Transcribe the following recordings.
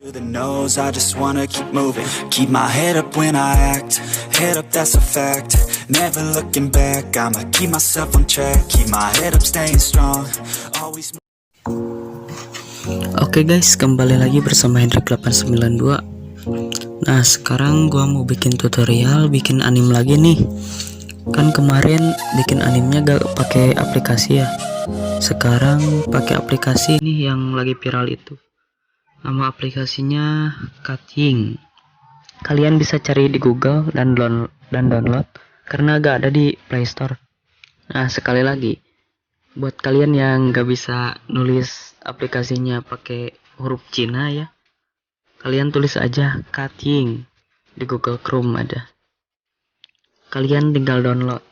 To the nose, I just wanna keep moving. Keep my head up when I act. Head up, that's a fact. Never looking back. I'ma keep myself on track. Keep my head up, staying strong. Always. Oke guys, kembali lagi bersama Hendrik 892. Nah, sekarang gua mau bikin tutorial bikin anime lagi nih. Kan kemarin bikin animenya gak pakai aplikasi ya. Sekarang pakai aplikasi nih yang lagi viral itu. Nama aplikasinya Cutting. Kalian bisa cari di Google dan download karena gak ada di Play Store. Nah, sekali lagi buat kalian yang gak bisa nulis aplikasinya pakai huruf Cina ya, kalian tulis aja Cutting di Google Chrome ada. Kalian tinggal download.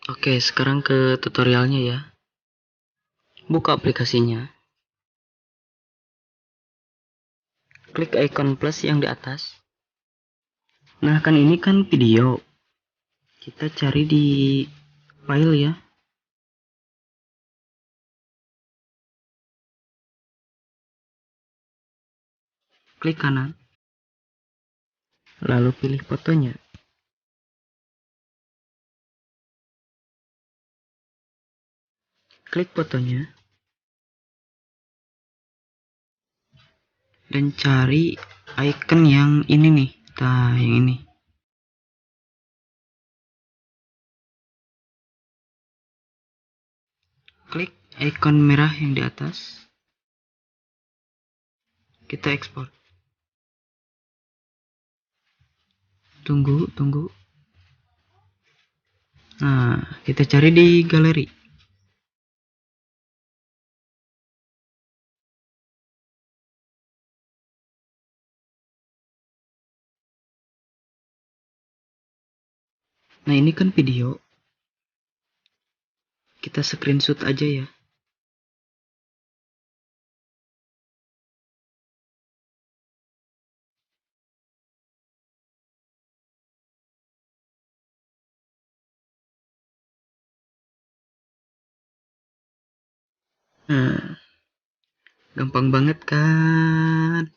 Oke, sekarang ke tutorialnya ya. Buka aplikasinya. Klik icon plus yang di atas. Nah, kan ini kan video. Kita cari di file ya. Klik kanan. Lalu pilih fotonya. Klik fotonya. Dan cari icon yang ini nih. Nah, yang ini. Klik icon merah yang di atas. Kita ekspor. Tunggu. Nah, kita cari di galeri. Nah, ini kan video. Kita screenshot aja ya. Nah, gampang banget kan?